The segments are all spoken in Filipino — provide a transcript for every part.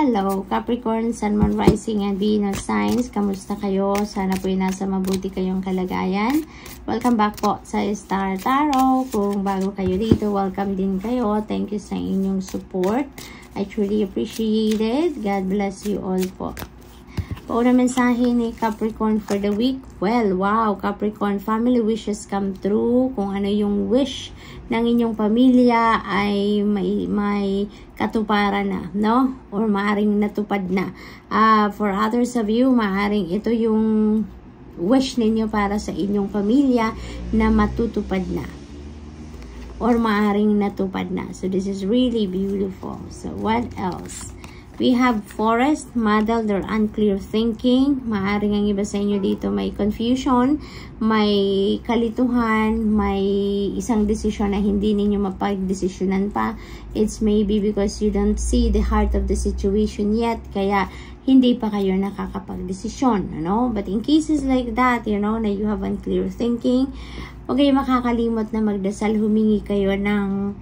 Hello, Capricorn, Sun, Moon, Rising, and Venus signs. Kamusta kayo? Sana po nasa mabuti kayong kalagayan. Welcome back po sa Star Tarot. Kung bago kayo dito, welcome din kayo. Thank you sa inyong support. I truly appreciate it. God bless you all po. Unang mensahe ni Capricorn for the week. Well, wow, Capricorn, family wishes come true. Kung ano yung wish ng inyong pamilya ay may katuparan na, no? Or maaring natupad na. For others of you, maaring ito yung wish ninyo para sa inyong pamilya na matutupad na. Or maaring natupad na. So, this is really beautiful. So, what else? We have forest, muddled or unclear thinking. Maaring ang iba sa inyo dito may confusion, may kalituhan, may isang desisyon na hindi ninyo mapag-desisyonan pa. It's maybe because you don't see the heart of the situation yet, kaya hindi pa kayo nakakapag-desisyon, ano? But in cases like that, you know, na you have unclear thinking, okay, makakalimot na magdasal, humingi kayo ng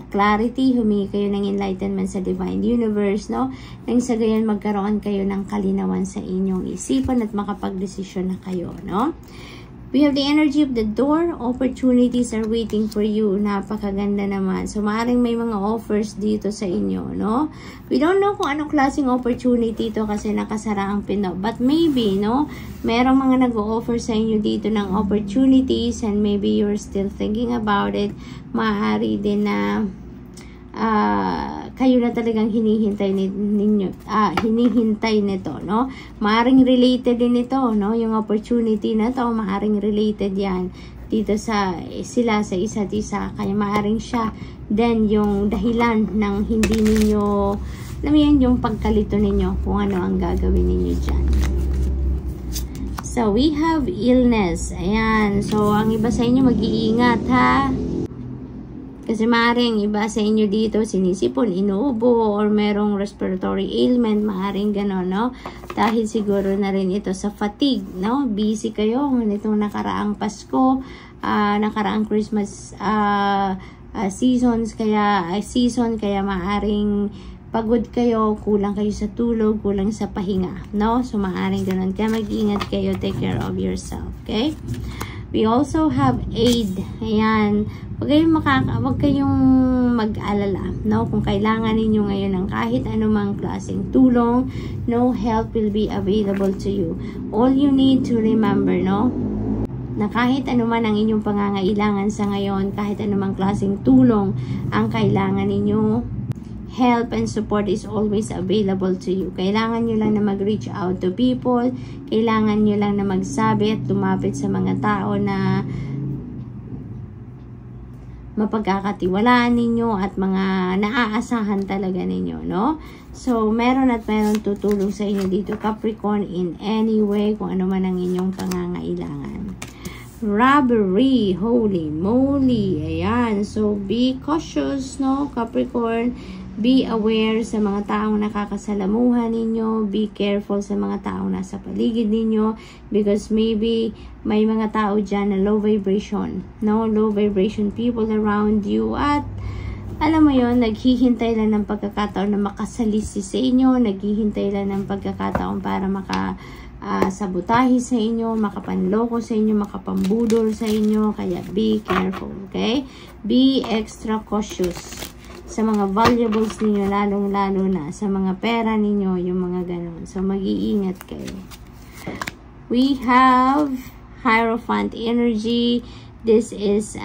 clarity, humingi kayo ng enlightenment sa divine universe, no? Nang sa gayon magkaroon kayo ng kalinawan sa inyong isipan at makapag-desisyon na kayo, no? We have the energy of the door. Opportunities are waiting for you. Napakaganda naman. So, maaaring may mga offers dito sa inyo, no? We don't know kung anong klaseng opportunity ito kasi nakasara ang pino. But maybe, no? Merong mga nag-o-offer sa inyo dito ng opportunities and maybe you're still thinking about it. Maaari din na kayo na talagang hinihintay nito, no? Maaring related din ito, no? Yung opportunity na to, maaring related yan dito sila sa isa't isa. Kaya maaring siya then yung dahilan ng hindi ninyo, alam mo yan, yung pagkalito ninyo kung ano ang gagawin ninyo dyan. So, we have illness. Ayan. So, ang iba sa inyo mag-iingat, ha? Kasi maaaring iba sa inyo dito sinisipon, inuubo, or merong respiratory ailment, maaaring gano'n, no? Dahil siguro na rin ito sa fatigue, no? Busy kayo nitong nakaraang Pasko, nakaraang Christmas season, kaya maaaring pagod kayo, kulang kayo sa tulog, kulang sa pahinga, no? So maaaring gano'n. Kaya mag-ingat kayo, take care of yourself, okay? We also have aid. Ayan. Huwag kayong mag-alala, no? Kung kailangan ninyo ngayon ng kahit anumang klaseng tulong, no, help will be available to you. All you need to remember, no, na kahit anuman ang inyong pangangailangan sa ngayon, kahit anumang klaseng tulong ang kailangan ninyo, help and support is always available to you. Kailangan nyo lang na mag-reach out to people. Kailangan nyo lang na magsabi at lumapit sa mga tao na mapagkakatiwalaan ninyo at mga naaasahan talaga ninyo, no? So, meron tutulong sa inyo dito, Capricorn, in any way, kung ano man ang inyong pangangailangan. Robbery, holy moly, ayan. So, be cautious, no, Capricorn. Be aware sa mga taong nakakasalamuhan ninyo. Be careful sa mga taong nasa paligid ninyo. Because maybe may mga tao dyan na low vibration. No? Low vibration people around you. At alam mo yon, naghihintay lang ng pagkakataon na makasalisi sa inyo. Naghihintay lang ng pagkakataon para sabotahe sa inyo, makapanloko sa inyo, makapambudol sa inyo. Kaya be careful, okay? Be extra cautious sa mga valuables ninyo, lalong-lalo na sa mga pera ninyo, yung mga ganon. So, mag-iingat kayo. We have Hierophant energy. This is,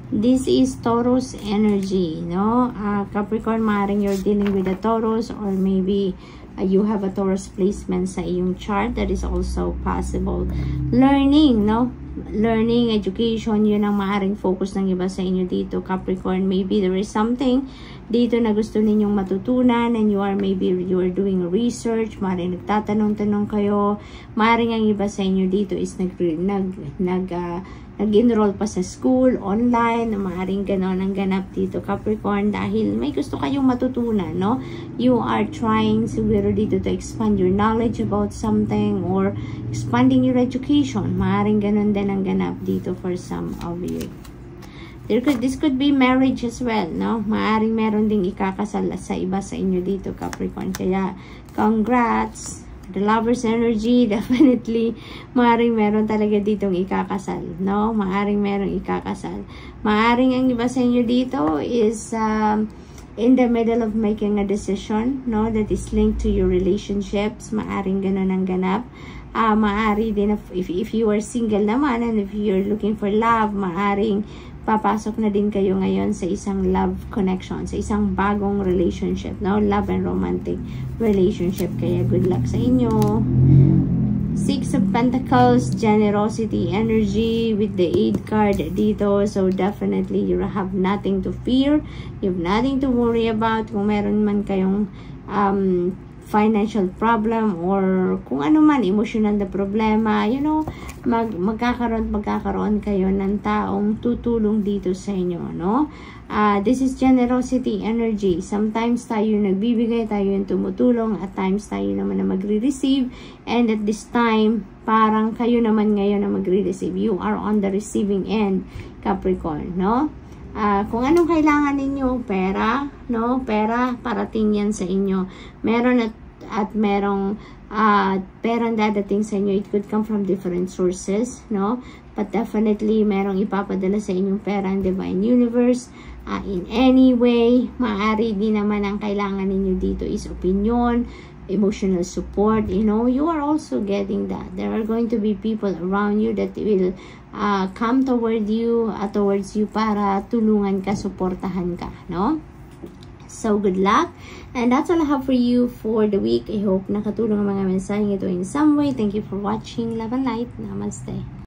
this is Taurus energy, no? Capricorn, maaaring you're dealing with a Taurus, or maybe you have a Taurus placement sa iyong chart. That is also possible. Learning, no? Learning, education, yun ang maaaring focus ng iba sa inyo dito, Capricorn. Maybe there is something dito na gusto ninyong matutunan and you are doing research, maaaring nagtatanong-tanong kayo. Maaaring ang iba sa inyo dito is nag-enroll pa sa school, online, maaaring ganon ang ganap dito, Capricorn, dahil may gusto kayong matutunan, no? You are trying siguro dito to expand your knowledge about something or expanding your education. Maaaring ganon din ang ganap dito for some of you. This could be marriage as well, no? Maaring meron ding ikakasal sa iba sa inyo dito, Capricorn. Kaya, congrats! The Lover's energy, definitely, maaring meron talaga ditong ikakasal, no? Maaring meron ikakasal. Maaring ang iba sa inyo dito is in the middle of making a decision, no? That is linked to your relationships. Maaring ganun ang ganap. Maari din, if you are single naman, and if you're looking for love, maaring papasok na din kayo ngayon sa isang love connection, sa isang bagong relationship, no? Love and romantic relationship. Kaya good luck sa inyo. Six of Pentacles, generosity energy with the 8 card dito. So definitely you have nothing to fear. You have nothing to worry about. Kung meron man kayong financial problem or kung ano man, emotional na problema, you know, magkakaroon kayo ng taong tutulong dito sa inyo, no? This is generosity energy. Sometimes tayo nagbibigay, tayo yung tumutulong, at times tayo naman na magre-receive, and at this time, parang kayo naman ngayon na magre-receive. You are on the receiving end, Capricorn, no? Kung anong kailangan ninyo, pera, no? Pera, parating yan sa inyo. Meron at merong perang dadating sa inyo. It could come from different sources, no? But definitely, merong ipapadala sa inyong pera ang Divine Universe. In any way, maaari din naman ang kailangan ninyo dito is opinion, emotional support. You know, you are also getting that. There are going to be people around you that will come towards you para tulungan ka, suportahan ka, no? So, good luck. And that's all I have for you for the week. I hope nakatulong ang mga mensaheng ito in some way. Thank you for watching. Love and light. Namaste.